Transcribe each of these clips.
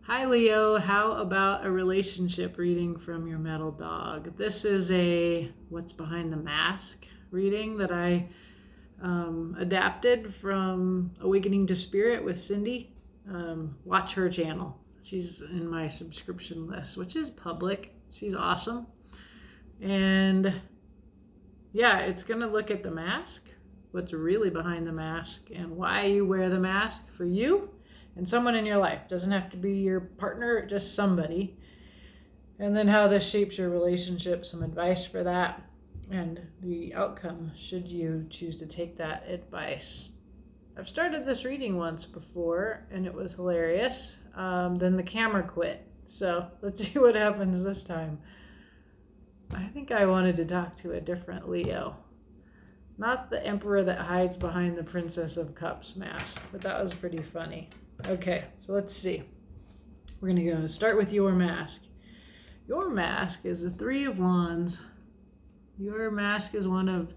Hi Leo, how about a relationship reading from your metal dog? This is a What's Behind the Mask reading that I adapted from Awakening to Spirit with Cindy. Watch her channel. She's in my subscription list, which is public. She's awesome. And yeah, it's going to look at the mask, what's really behind the mask, and why you wear the mask for you and someone in your life. Doesn't have to be your partner, just somebody. And then how this shapes your relationship, some advice for that, and the outcome should you choose to take that advice. I've started this reading once before and it was hilarious. Then the camera quit. So let's see what happens this time. I think I wanted to talk to a different Leo. Not the emperor that hides behind the Princess of Cups mask, but that was pretty funny. Okay, so let's see. We're going to go start with your mask. Your mask is the Three of Wands. Your mask is one of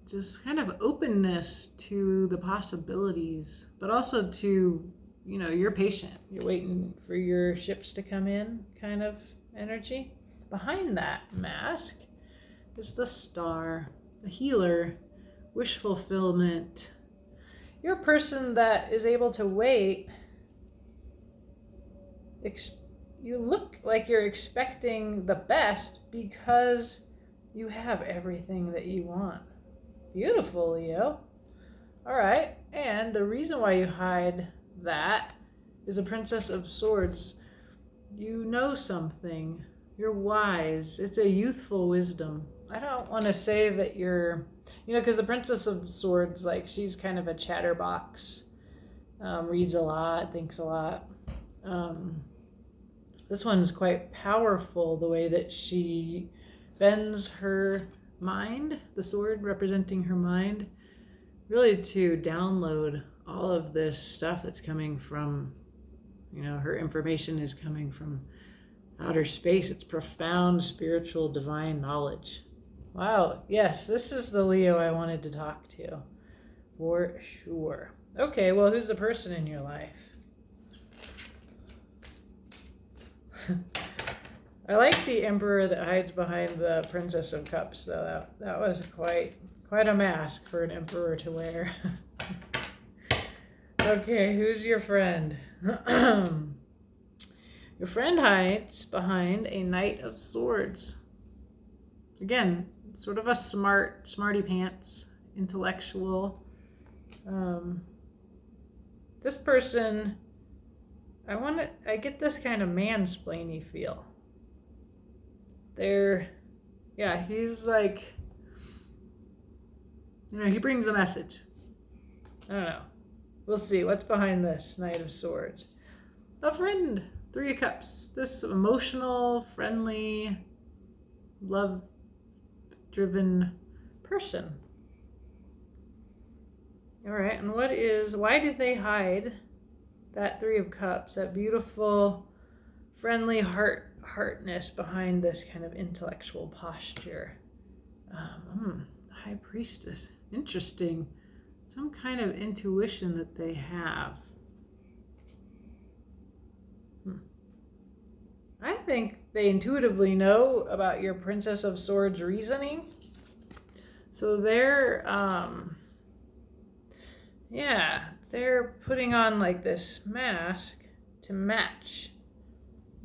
just kind of openness to the possibilities, but also to, you're patient. You're waiting for your ships to come in kind of energy. Behind that mask is the Star, the healer, wish fulfillment. You're a person that is able to wait. You look like you're expecting the best because you have everything that you want. Beautiful, Leo. All right. And the reason why you hide that is a Princess of Swords. You know something. You're wise. It's a youthful wisdom. I don't want to say that you're, because the Princess of Swords, she's kind of a chatterbox, reads a lot, thinks a lot. This one's quite powerful, the way that she bends her mind, the sword representing her mind, really to download all of this stuff that's coming from, her information is coming from outer space. It's profound spiritual divine knowledge. Wow, yes, this is the Leo I wanted to talk to, for sure. Okay, well, who's the person in your life? I like the Emperor that hides behind the Princess of Cups, though. That was quite a mask for an Emperor to wear. Okay, who's your friend? Your friend hides behind a Knight of Swords. Again, sort of a smarty pants, intellectual. This person, I get this kind of mansplainy feel. He's like, he brings a message. I don't know. We'll see. What's behind this Knight of Swords? A friend. Three of Cups. This emotional, friendly, love-driven person. All right. And why did they hide that Three of Cups, that beautiful, friendly heartness behind this kind of intellectual posture? High Priestess. Interesting. Some kind of intuition that they have. I think they intuitively know about your Princess of Swords reasoning. So they're putting on this mask to match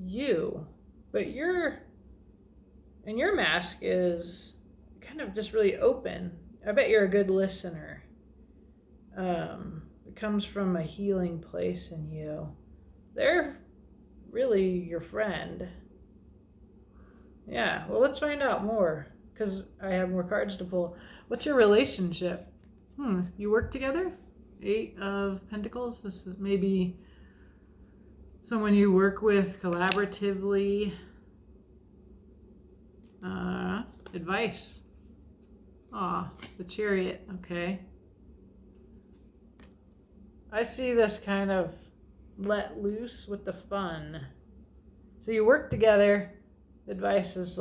you. But your mask is kind of just really open. I bet you're a good listener. It comes from a healing place in you. They're really your friend. Yeah, well, let's find out more, because I have more cards to pull. What's your relationship? You work together? 8 of Pentacles. This is maybe someone you work with collaboratively. Advice. The Chariot. Okay. I see this kind of let loose with the fun. So you work together. Advice is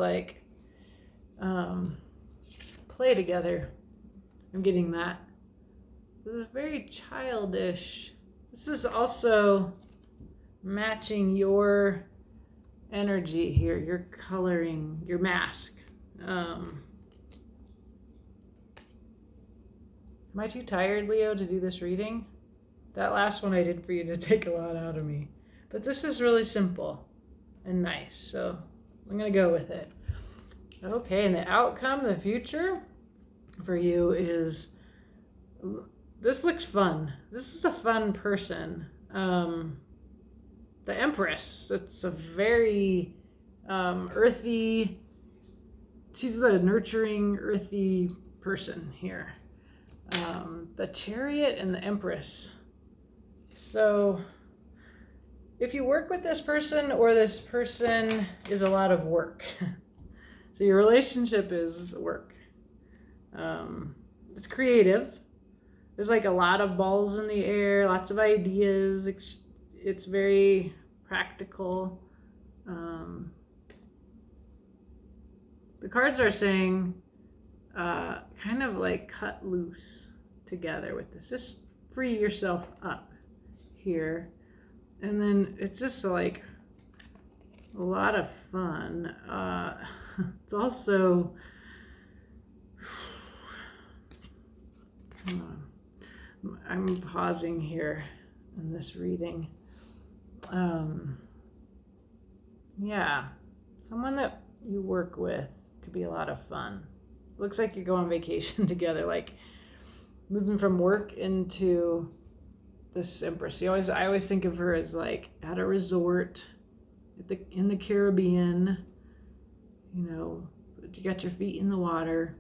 play together. I'm getting that. This is very childish. This is also matching your energy here, your coloring, your mask. Am I too tired, Leo, to do this reading? That last one I did for you to take a lot out of me. But this is really simple and nice, so I'm going to go with it. Okay, and the outcome, the future for you is, this looks fun. This is a fun person. The Empress, it's a very earthy, she's the nurturing, earthy person here. The Chariot and the Empress. So if you work with this person, or this person is a lot of work. So your relationship is work. It's creative. There's like a lot of balls in the air, lots of ideas. It's very practical. The cards are saying kind of like cut loose together with this. Just free yourself up here. And then it's just like a lot of fun. It's also, I'm pausing here in this reading. Yeah, someone that you work with could be a lot of fun. Looks like you go on vacation together, like moving from work into this Empress. I always think of her as like at a resort in the Caribbean. You know, you got your feet in the water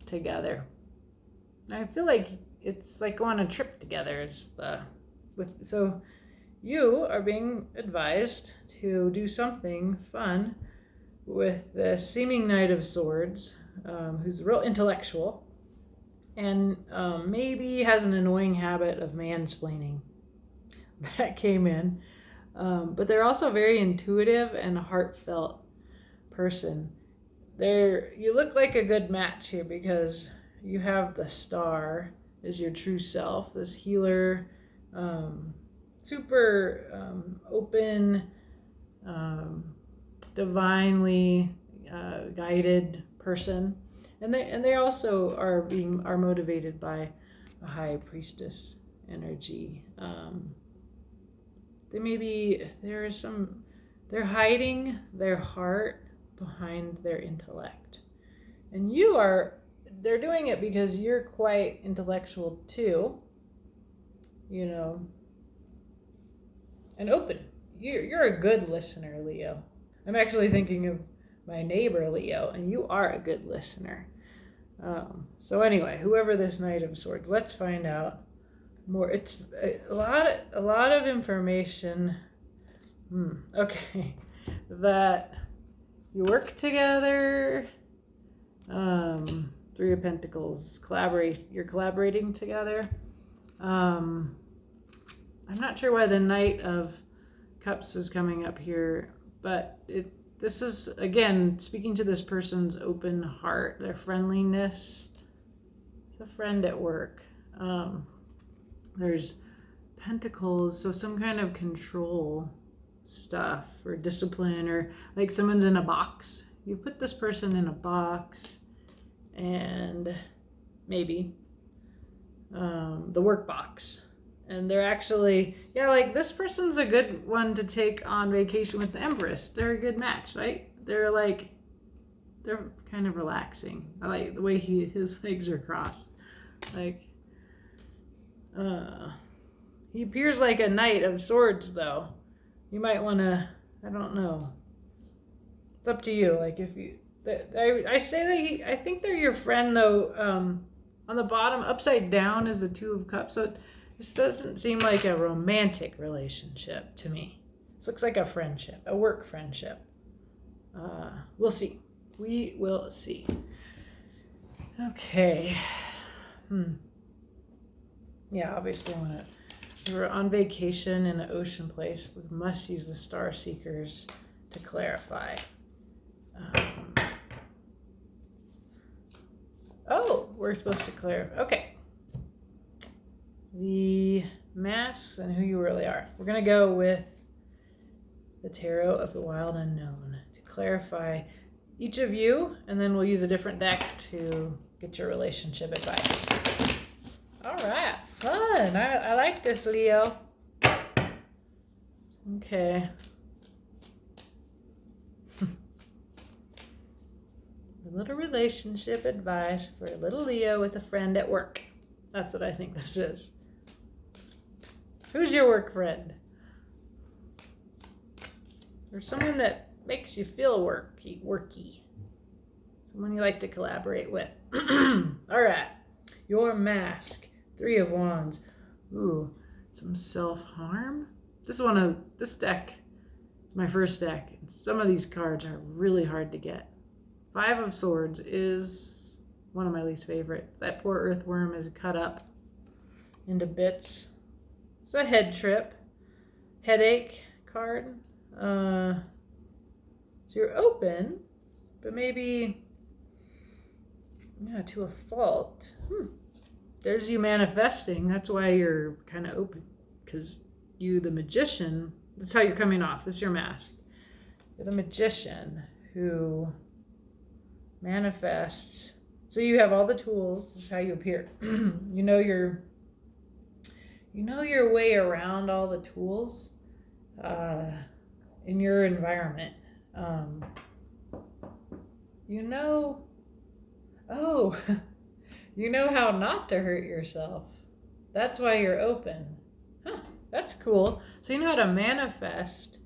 together. I feel like it's like going on a trip together. So you are being advised to do something fun with the seeming Knight of Swords, who's real intellectual, and maybe has an annoying habit of mansplaining. That came in. But they're also very intuitive and heartfelt person. You look like a good match here, because you have the Star as your true self, this healer, super open, divinely guided person, and they also are motivated by a High Priestess energy. They're hiding their heart behind their intellect, and they're doing it because you're quite intellectual too, and open. You're a good listener, Leo. I'm actually thinking of my neighbor, Leo, and you are a good listener. So anyway, whoever this Knight of Swords, let's find out more. It's a lot of information. Okay, that you work together. Three of Pentacles, you're collaborating together. I'm not sure why the Knight of Cups is coming up here, but this is, again, speaking to this person's open heart, their friendliness. It's a friend at work. There's Pentacles, so some kind of control stuff, or discipline, or like someone's in a box. You put this person in a box, and maybe the work box. And they're actually, like this person's a good one to take on vacation with the Empress. They're a good match, right? They're kind of relaxing. I like the way his legs are crossed. Like, he appears like a Knight of Swords, though. You might want to, I don't know. It's up to you. Like, I say that I think they're your friend, though. On the bottom, upside down, is the Two of Cups. So this doesn't seem like a romantic relationship to me. This looks like a friendship, a work friendship. We'll see. We will see. Okay. Yeah, obviously so we're on vacation in an ocean place. We must use the Star Seekers to clarify. We're supposed to clarify. Okay. the masks and who you really are. We're going to go with the Tarot of the Wild Unknown to clarify each of you, and then we'll use a different deck to get your relationship advice. All right, fun. I like this, Leo. Okay. A little relationship advice for a little Leo with a friend at work. That's what I think this is. Who's your work friend? Or someone that makes you feel worky. Someone you like to collaborate with. All right. Your mask. 3 of Wands. Ooh, some self-harm. This deck, my first deck. Some of these cards are really hard to get. 5 of Swords is one of my least favorite. That poor earthworm is cut up into bits. It's a head trip. Headache card. So you're open, but maybe to a fault. There's you manifesting. That's why you're kind of open, because you, the magician, that's how you're coming off. This is your mask. You're the magician who manifests. So you have all the tools. This is how you appear. You know your way around all the tools in your environment. You know how not to hurt yourself. That's why you're open. That's cool. So you know how to manifest.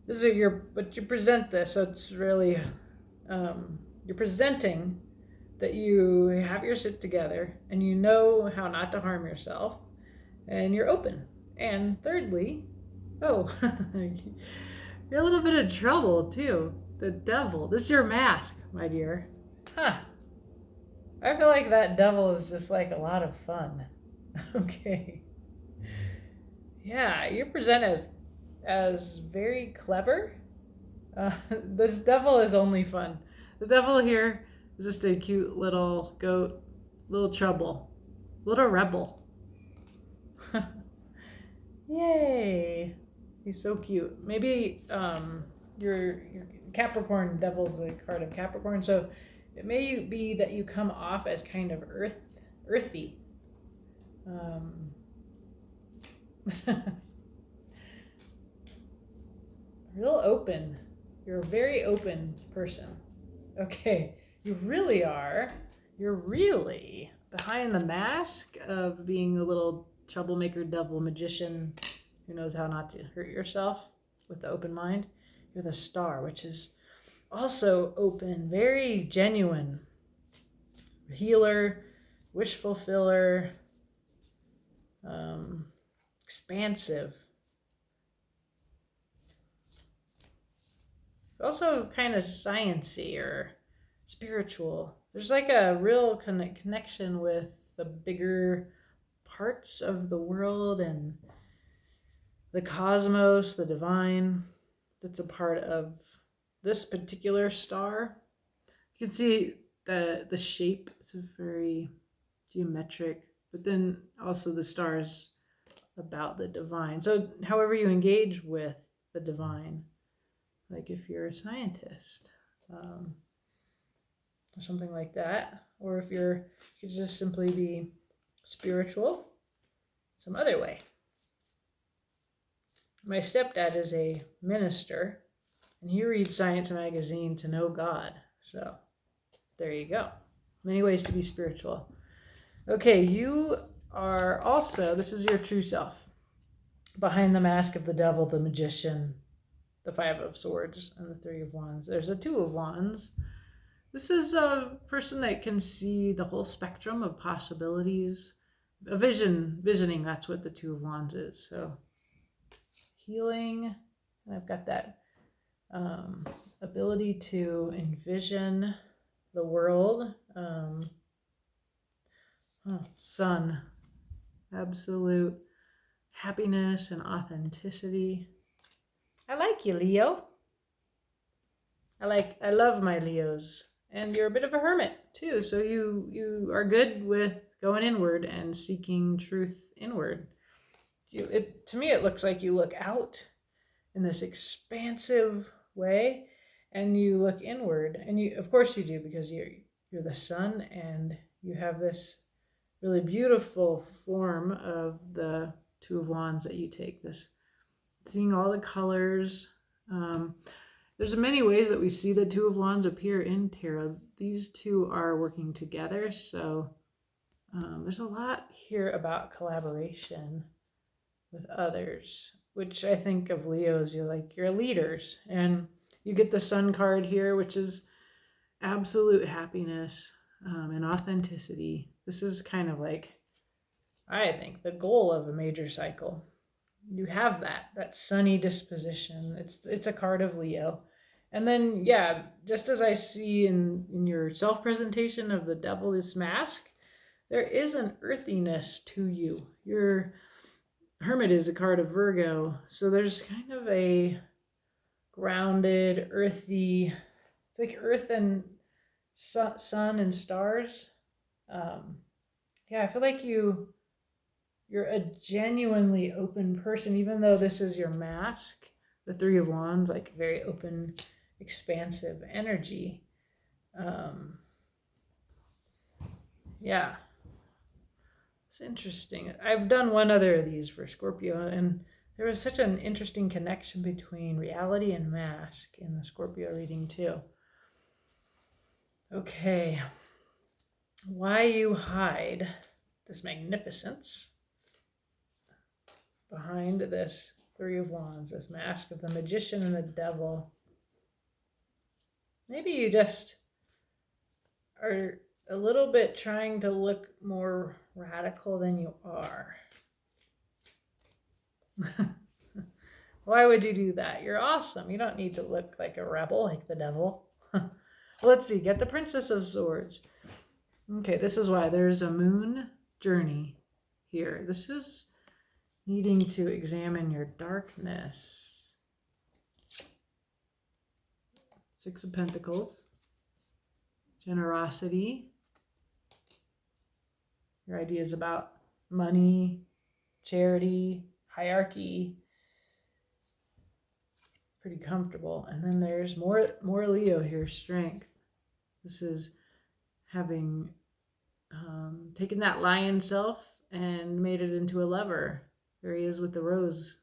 But you present this, so it's really, you're presenting that you have your shit together and you know how not to harm yourself and you're open. And thirdly, you're a little bit of trouble too. The devil. This is your mask, my dear. I feel like that devil is just like a lot of fun. Okay. Yeah, you present as very clever. This devil is only fun. The devil here is just a cute little goat, little trouble, little rebel. Yay. He's so cute. Maybe your Capricorn devil's the card of Capricorn, so it may be that you come off as kind of earthy. Real open. You're a very open person. Okay, you really are. You're really behind the mask of being a little troublemaker, devil, magician who knows how not to hurt yourself with the open mind. You're the Star, which is also open, very genuine. Healer, wish fulfiller, expansive. Also kind of sciencey or spiritual. There's like a real connection with the bigger parts of the world and the cosmos, the divine, that's a part of this particular star. You can see the shape is very geometric, but then also the stars about the divine. So however you engage with the divine, like if you're a scientist, or something like that, or if you could just simply be spiritual some other way. My stepdad is a minister, and he reads Science magazine to know God. So there you go. Many ways to be spiritual. Okay, you are also, this is your true self. Behind the mask of the devil, the magician, the 5 of Swords, and the 3 of Wands. There's a 2 of Wands. This is a person that can see the whole spectrum of possibilities. A visioning, that's what the 2 of Wands is. So healing, and I've got that ability to envision the world. Sun, absolute happiness and authenticity. I like you, Leo. I love my Leos, And you're a bit of a hermit too. So you are good with going inward and seeking truth inward. To me, it looks like you look out in this expansive way and you look inward. And you, of course you do, because you're the sun and you have this really beautiful form of the Two of Wands that you take, this seeing all the colors. There's many ways that we see the Two of Wands appear in tarot. These two are working together, so there's a lot here about collaboration with others, which I think of Leo as you're leaders. And you get the Sun card here, which is absolute happiness and authenticity. This is kind of like, I think, the goal of a major cycle. You have that sunny disposition. It's a card of Leo. And then, yeah, just as I see in your self-presentation of the Devil's Mask, there is an earthiness to you. Your Hermit is a card of Virgo, so there's kind of a grounded, earthy, it's like earth and sun and stars. Yeah, I feel like you're a genuinely open person, even though this is your mask, the Three of Wands, like very open, expansive energy. Yeah, it's interesting. I've done one other of these for Scorpio, and there was such an interesting connection between reality and mask in the Scorpio reading too. Okay, why you hide this magnificence behind this Three of Wands, this mask of the Magician and the Devil. Maybe you just are a little bit trying to look more radical than you are. Why would you do that? You're awesome. You don't need to look like a rebel, like the devil. Let's see, get the Princess of Swords. Okay, this is why there's a moon journey here. This is needing to examine your darkness. Six of Pentacles. Generosity. Your ideas about money, charity, hierarchy. Pretty comfortable. And then there's more Leo here, strength. This is having taken that lion self and made it into a lover. There he is with the rose.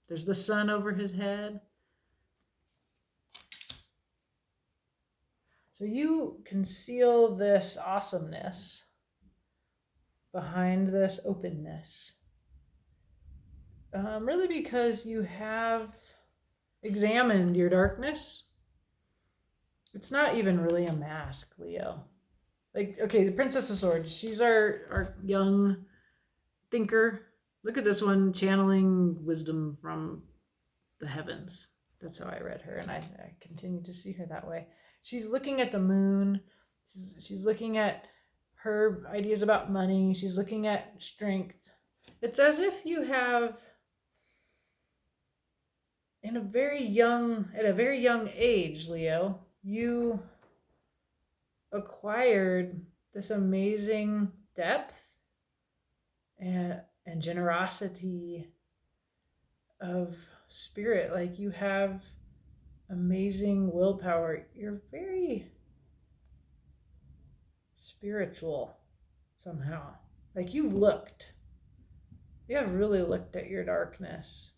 There's the sun over his head. So you conceal this awesomeness behind this openness. Really because you have examined your darkness. It's not even really a mask, Leo. Like, okay, the Princess of Swords, she's our young thinker. Look at this one, channeling wisdom from the heavens. That's how I read her, and I continue to see her that way. She's looking at the moon. She's looking at her ideas about money. She's looking at strength. It's as if you have, at a very young age, Leo, you acquired this amazing depth and generosity of spirit. Like, you have amazing willpower. You're very spiritual somehow. Like, you have really looked at your darkness,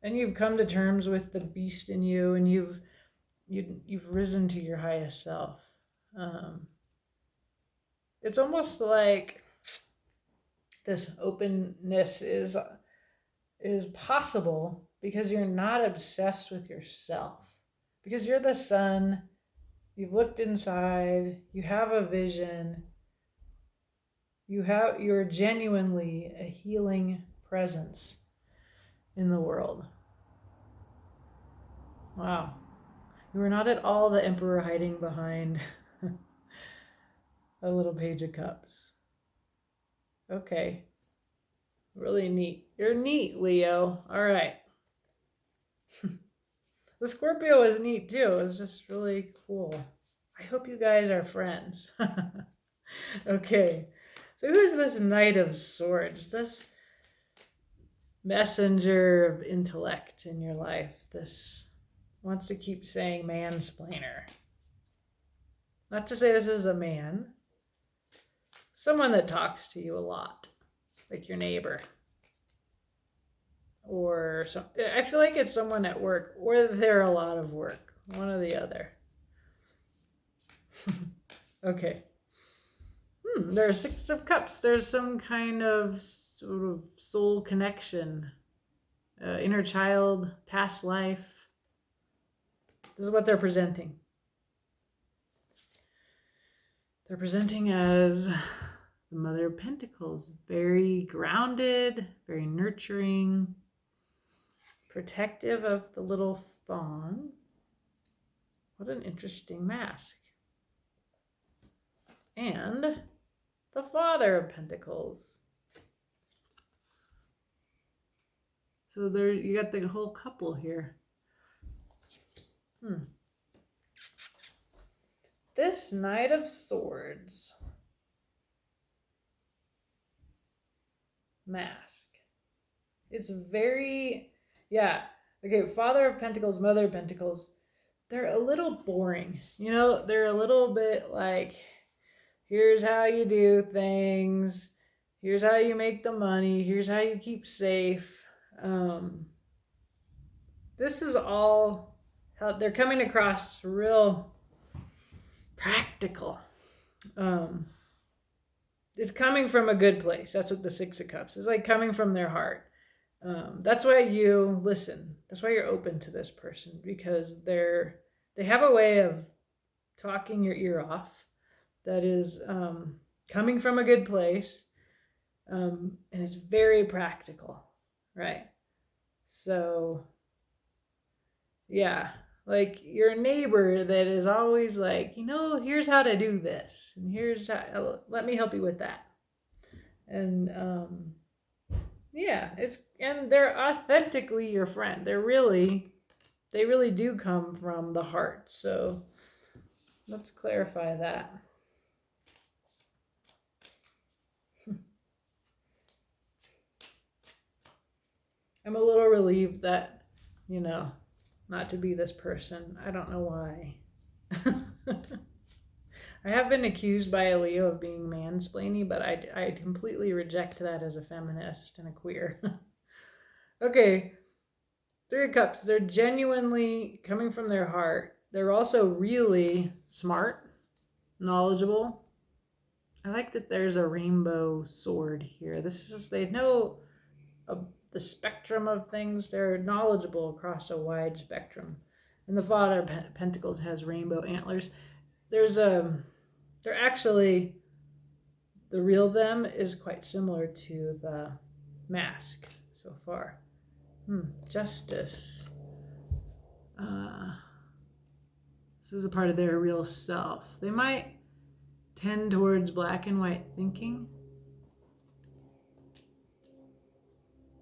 and you've come to terms with the beast in you, and you've risen to your highest self. It's almost like this openness is possible because you're not obsessed with yourself. Because you're the sun, you've looked inside, you have a vision, you're genuinely a healing presence in the world. Wow. You are not at all the emperor hiding behind a little page of cups. Okay. Really neat. You're neat, Leo. All right. The Scorpio is neat too. It's just really cool. I hope you guys are friends. Okay. So who's this Knight of Swords? This messenger of intellect in your life. This wants to keep saying mansplainer. Not to say this is a man. Someone that talks to you a lot. Like your neighbor. Or some, I feel like it's someone at work, or they're a lot of work. One or the other. Okay. There are 6 of Cups. There's some kind of sort of soul connection. Inner child, past life. This is what they're presenting. They're presenting as the Mother of Pentacles. Very grounded, very nurturing, protective of the little fawn. What an interesting mask. And the Father of Pentacles. So there you got the whole couple here. This Knight of Swords mask. It's very, yeah. Okay, Father of Pentacles, Mother of Pentacles. They're a little boring. You know, they're a little bit like, here's how you do things. Here's how you make the money. Here's how you keep safe. This is all how they're coming across real practical. It's coming from a good place. That's what the 6 of Cups is like, coming from their heart. That's why you listen. That's why you're open to this person, because they have a way of talking your ear off that is coming from a good place, and it's very practical, right? So, yeah, like your neighbor that is always like, here's how to do this, and here's how, let me help you with that. And yeah, and they're authentically your friend. They really do come from the heart. So let's clarify that. I'm a little relieved that, not to be this person. I don't know why. I have been accused by a Leo of being mansplaining, but I completely reject that as a feminist and a queer. Okay, 3 of Cups. They're genuinely coming from their heart. They're also really smart, knowledgeable. I like that there's a rainbow sword here. They know the spectrum of things. They're knowledgeable across a wide spectrum. And the Father of Pentacles has rainbow antlers. They're actually, the real them is quite similar to the mask so far. Justice. This is a part of their real self. They might tend towards black and white thinking.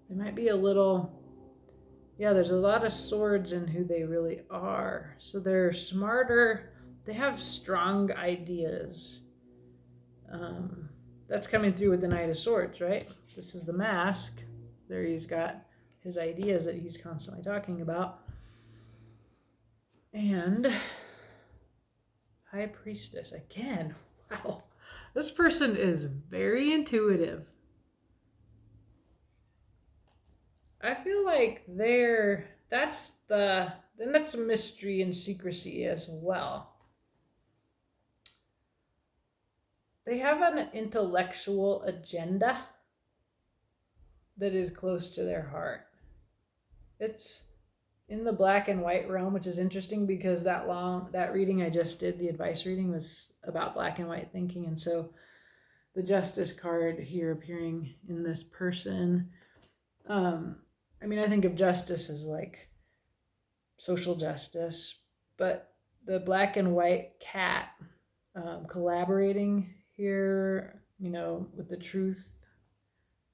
They might be a little, there's a lot of swords in who they really are. So they're smarter. They have strong ideas. That's coming through with the Knight of Swords, right? This is the mask. There he's got his ideas that he's constantly talking about. And High Priestess again. Wow. This person is very intuitive. I feel like that's mystery and secrecy as well. They have an intellectual agenda that is close to their heart. It's in the black and white realm, which is interesting because that reading I just did, the advice reading, was about black and white thinking. And so the Justice card here appearing in this person, I think of justice as like social justice, but the black and white cat collaborating here, with the truth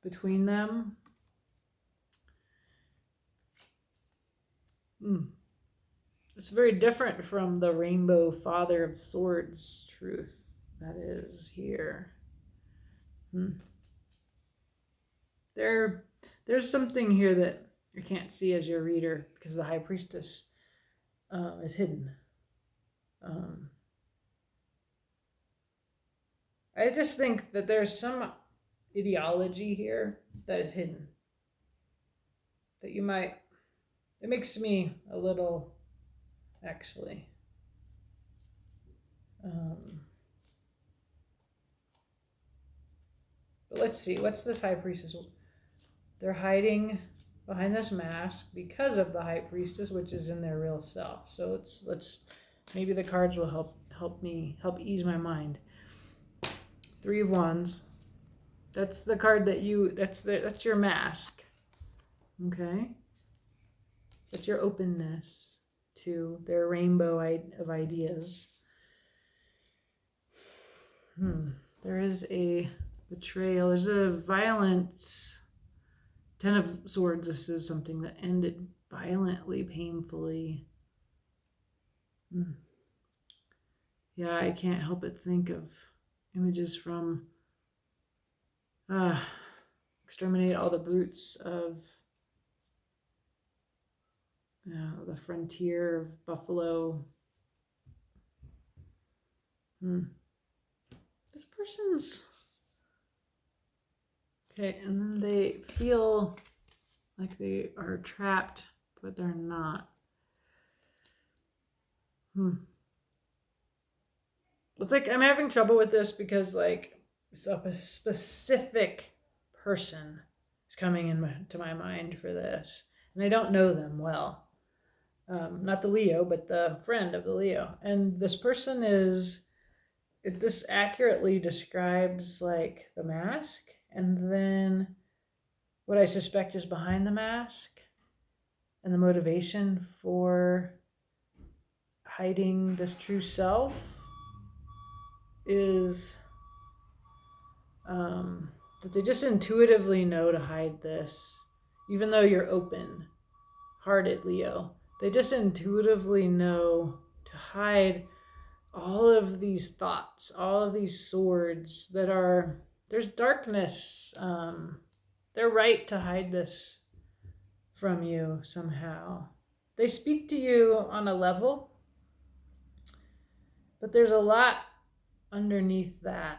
between them. it's very different from the rainbow Father of Swords truth that is here. There's something here that I can't see as your reader because the High Priestess is hidden. I just think that there's some ideology here that is hidden. That you might, it makes me a little, actually. But let's see, what's this High Priestess? They're hiding behind this mask because of the High Priestess, which is in their real self. So let's maybe the cards will help ease my mind. 3 of Wands. That's the card that's your mask. Okay? That's your openness to their rainbow of ideas. There is a betrayal. There's a violence. 10 of Swords. This is something that ended violently, painfully. Yeah, I can't help but think of images from Exterminate All the Brutes of the frontier of Buffalo. This person's okay, and then they feel like they are trapped, but they're not. It's like I'm having trouble with this because like a specific person is coming into my mind for this, and I don't know them well. Not the Leo, but the friend of the Leo. And this person this accurately describes like the mask and then what I suspect is behind the mask and the motivation for hiding this true self is that they just intuitively know to hide this, even though you're open-hearted, Leo. They just intuitively know to hide all of these thoughts, all of these swords there's darkness. They're right to hide this from you somehow. They speak to you on a level, but there's a lot underneath that.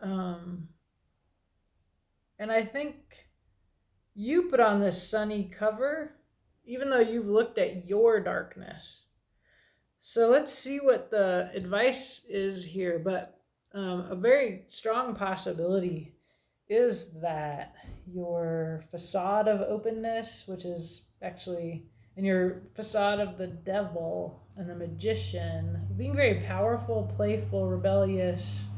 And I think you put on this sunny cover, even though you've looked at your darkness. So let's see what the advice is here. But a very strong possibility is that your facade of openness, which is actually, and your facade of the devil and the magician, being very powerful, playful, rebellious,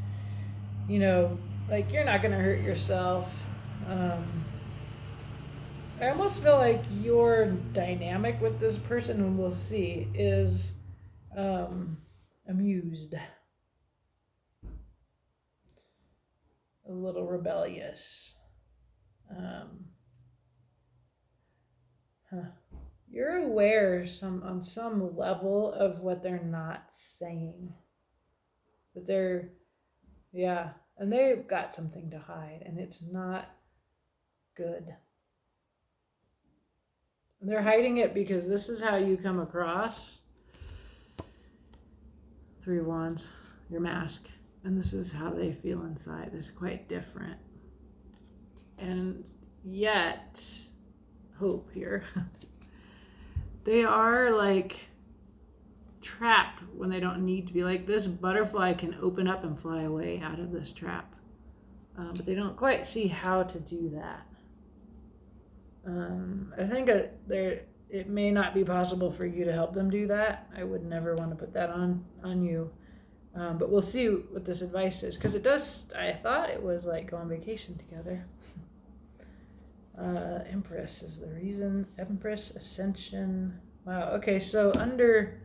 like you're not going to hurt yourself. I almost feel like your dynamic with this person, and we'll see, is amused, a little rebellious. You're aware on some level of what they're not saying, but and they've got something to hide, and it's not good. They're hiding it because this is how you come across. 3 of Wands, your mask, and this is how they feel inside. It's quite different. And yet, hope here. They are like trapped when they don't need to be. Like this butterfly can open up and fly away out of this trap. But they don't quite see how to do that. I think it may not be possible for you to help them do that. I would never want to put that on you. But we'll see what this advice is. Because I thought it was like go on vacation together. Empress is the reason. Empress, Ascension. Wow, okay, so underneath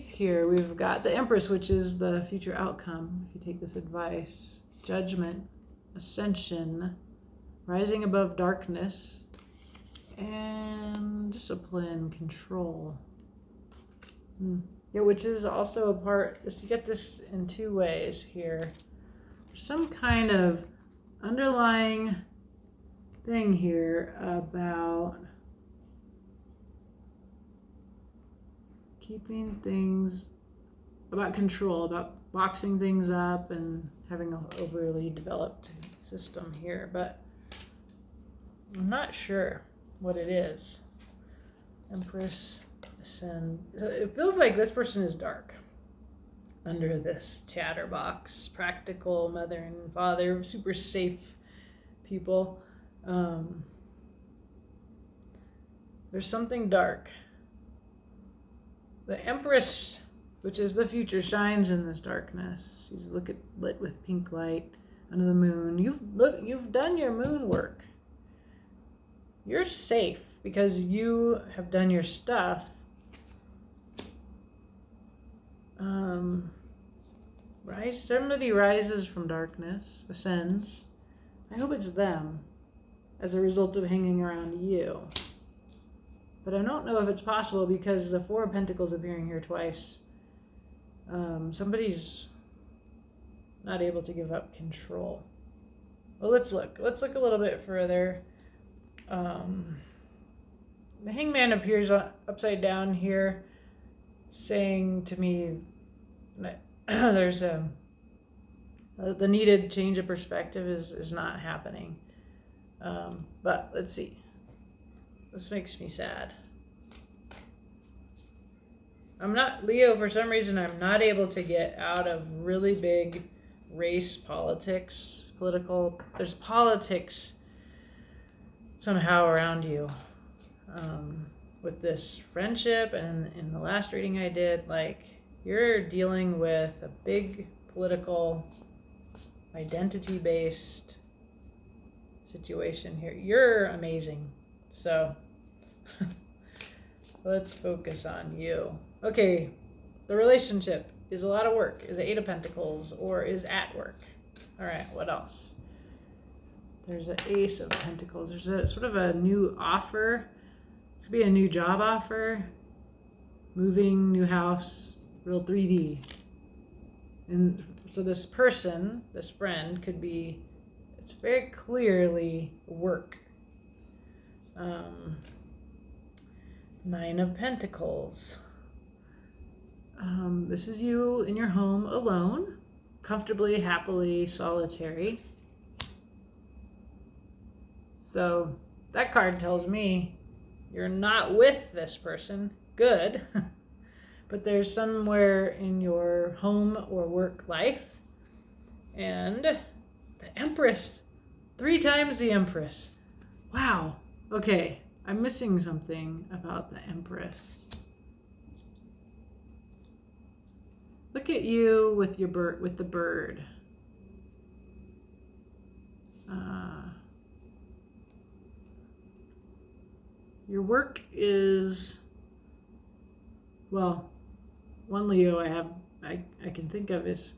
here we've got the Empress, which is the future outcome, if you take this advice. Judgment, Ascension, rising above darkness, and discipline, control. Yeah, which is also a part, you get this in two ways here. Some kind of underlying thing here about keeping things, about control, about boxing things up and having an overly developed system here, but I'm not sure what it is. Empress ascend. So it feels like this person is dark under this chatterbox. Practical mother and father, super safe people. There's something dark. The Empress, which is the future, shines in this darkness. She's lit with pink light under the moon. You've done your moon work. You're safe because you have done your stuff. Somebody rises from darkness, ascends. I hope it's them as a result of hanging around you. But I don't know if it's possible because the Four of Pentacles appearing here twice. Somebody's not able to give up control. Well, let's look. Let's look a little bit further. The Hangman appears upside down here, saying to me that there's the needed change of perspective is not happening. But let's see. This makes me sad. Leo, for some reason, I'm not able to get out of really big race politics, there's politics somehow around you. With this friendship and in the last reading I did, like, you're dealing with a big political, identity-based situation here. You're amazing. So let's focus on you. Okay, the relationship is a lot of work. Is it Eight of Pentacles or is at work? All right, what else? There's an Ace of Pentacles. There's a sort of a new offer. This could be a new job offer, moving, new house, real 3D. And so this person, this friend, could be, it's very clearly work. Nine of Pentacles. This is you in your home alone, comfortably, happily, solitary. So that card tells me you're not with this person. Good. But there's somewhere in your home or work life. And the Empress. 3 times the Empress. Wow. Okay. I'm missing something about the Empress. Look at you with your with the bird. Your work is, well, one Leo I can think of is,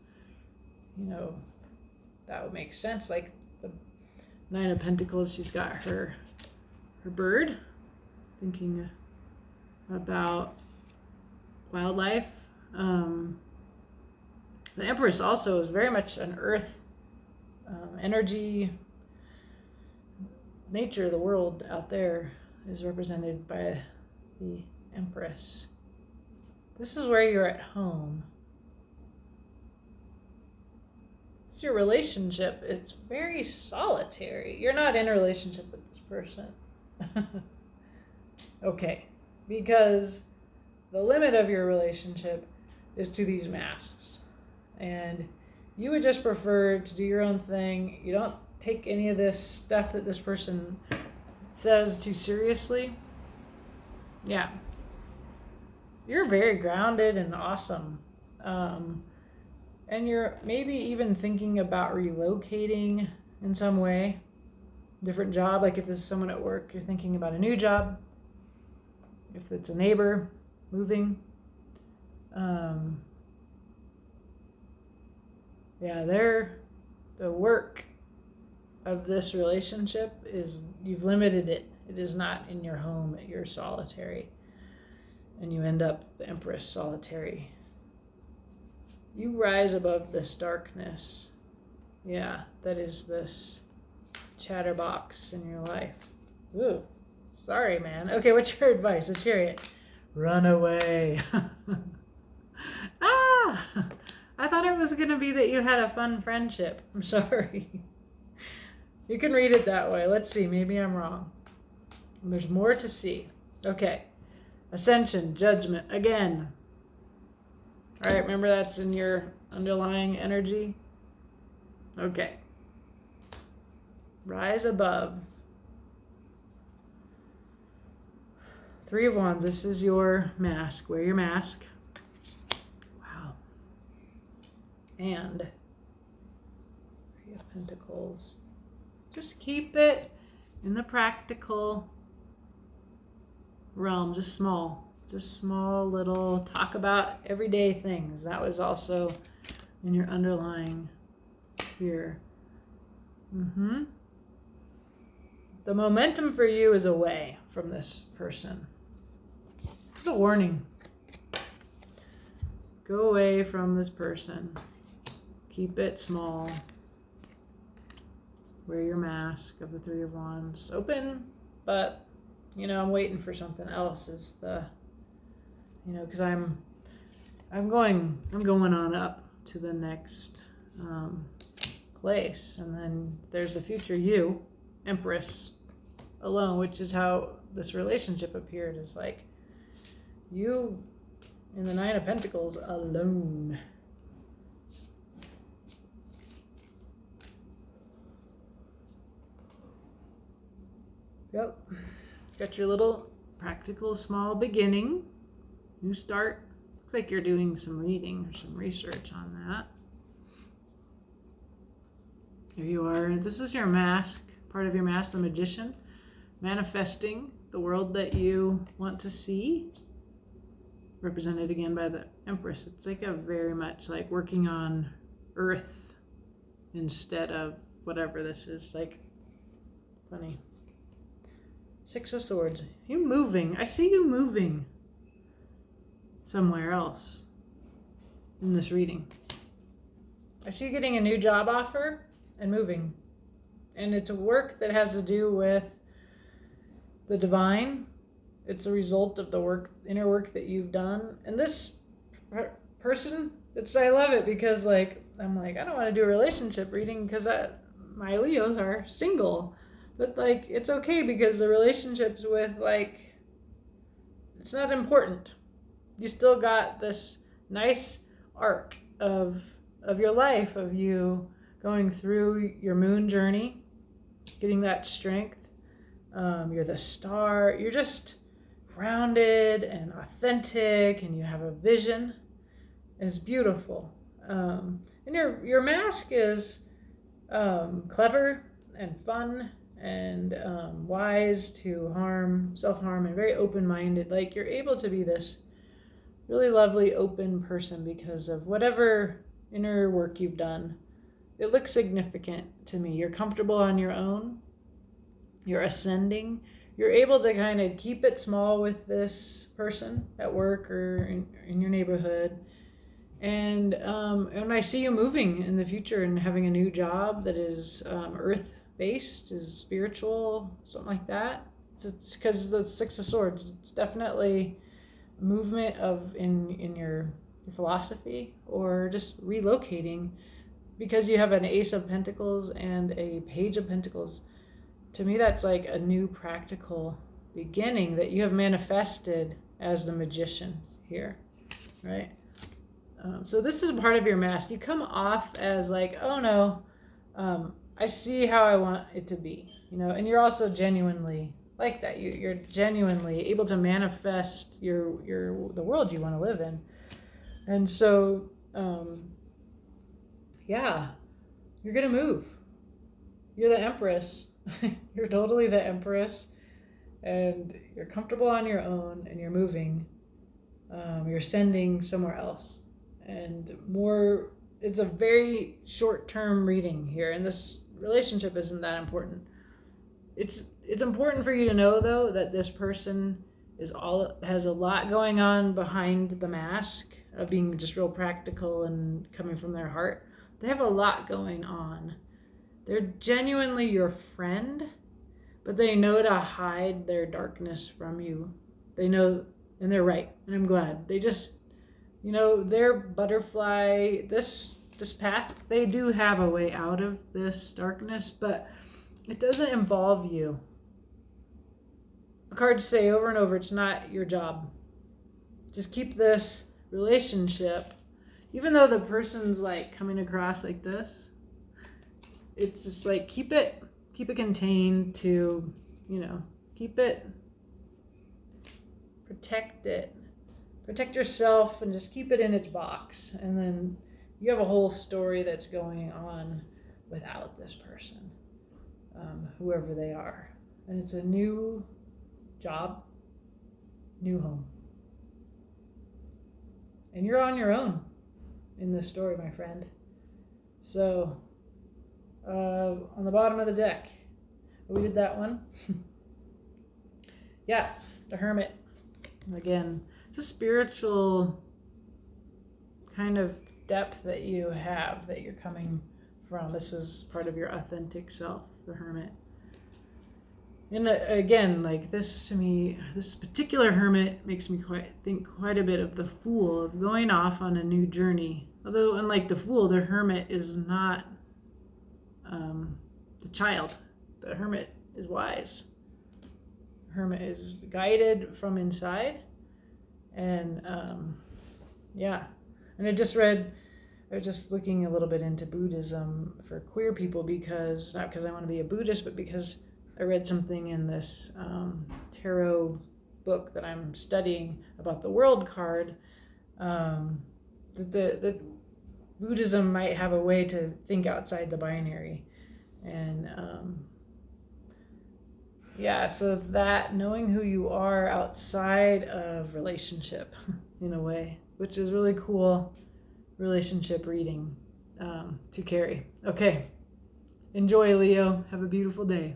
that would make sense. Like the Nine of Pentacles, she's got her bird, thinking about wildlife. The Empress also is very much an earth energy. Nature, the world out there, is represented by the Empress. This is where you're at home. It's your relationship. It's very solitary. You're not in a relationship with this person. Okay, because the limit of your relationship is to these masks. And you would just prefer to do your own thing. You don't take any of this stuff that this person says too seriously. Yeah. You're very grounded and awesome. And you're maybe even thinking about relocating in some way. Different job, like if this is someone at work, you're thinking about a new job. If it's a neighbor, moving. The work of this relationship is, you've limited it. It is not in your home, you're solitary. and you end up the Empress solitary. You rise above this darkness. Yeah, that is this chatterbox in your life. Ooh, sorry, man. Okay, what's your advice? The Chariot. Run away. Ah! I thought it was going to be that you had a fun friendship. I'm sorry. You can read it that way. Let's see. Maybe I'm wrong. There's more to see. Okay. Ascension, judgment, again. All right, remember that's in your underlying energy? Okay. Rise above. Three of Wands. This is your mask. Wear your mask. Wow. And Three of Pentacles. Just keep it in the practical realm, just small little talk about everyday things. That was also in your underlying here. The momentum for you is away from this person. It's a warning. Go away from this person. Keep it small. Wear your mask of the Three of Wands. Open, but I'm waiting for something else. Is the, because I'm going on up to the next place, and then there's the future you, Empress, alone, which is how this relationship appeared. Is like you in the Nine of Pentacles alone. Yep. Got your little practical small beginning. New start. Looks like you're doing some reading or some research on that. Here you are. This is your mask, part of your mask, the Magician. Manifesting the world that you want to see. Represented again by the Empress. It's like a very much like working on Earth instead of whatever this is. Like, funny. Six of Swords. You moving. I see you moving somewhere else in this reading. I see you getting a new job offer and moving. And it's a work that has to do with the divine. It's a result of the work, inner work that you've done. And this person, I love it because I'm like, I don't want to do a relationship reading because my Leos are single. But it's okay because the relationships with it's not important. You still got this nice arc of your life, of you going through your moon journey, getting that strength. You're the star. You're just grounded and authentic, and you have a vision, and it's beautiful. And your mask is clever and fun and wise to self-harm, and very open-minded. You're able to be this really lovely, open person because of whatever inner work you've done. It looks significant to me. You're comfortable on your own. You're ascending. You're able to kind of keep it small with this person at work or in your neighborhood. And I see you moving in the future and having a new job that is earth-based, is spiritual, something like that. It's because the Six of Swords. It's definitely movement in your philosophy, or just relocating, because you have an Ace of Pentacles and a Page of Pentacles. To me, that's like a new practical beginning that you have manifested as the Magician here, right? So this is part of your mask. You come off as like, oh no, I see how I want it to be, and you're also genuinely like that. You're genuinely able to manifest the world you want to live in. And so, yeah, you're going to move. You're the Empress. You're totally the Empress, and you're comfortable on your own, and you're moving. You're sending somewhere else. And more, it's a very short-term reading here, and this relationship isn't that important. It's important for you to know, though, that this person has a lot going on behind the mask of being just real practical and coming from their heart. They have a lot going on. They're genuinely your friend, but they know to hide their darkness from you. They know, and they're right, and I'm glad. They just, their butterfly, this path, they do have a way out of this darkness, but it doesn't involve you. The cards say over and over, it's not your job. Just keep this relationship, even though the person's like coming across like this, it's just like keep it contained to, keep it, protect yourself, and just keep it in its box. And then you have a whole story that's going on without this person, whoever they are. And it's a new job, new home. And you're on your own in this story, my friend. So, on the bottom of the deck, we did that one. Yeah, the Hermit. Again, it's a spiritual kind of depth that you have, that you're coming from. This is part of your authentic self, the Hermit. And again, like this to me, this particular Hermit makes me think quite a bit of the Fool, of going off on a new journey. Although, unlike the Fool, the Hermit is not the child. The Hermit is wise. The Hermit is guided from inside. And and I was just looking a little bit into Buddhism for queer people, not because I want to be a Buddhist, but because I read something in this tarot book that I'm studying about the World card, that Buddhism might have a way to think outside the binary. And so that knowing who you are outside of relationship, in a way, which is really cool relationship reading to carry. Okay. Enjoy, Leo. Have a beautiful day.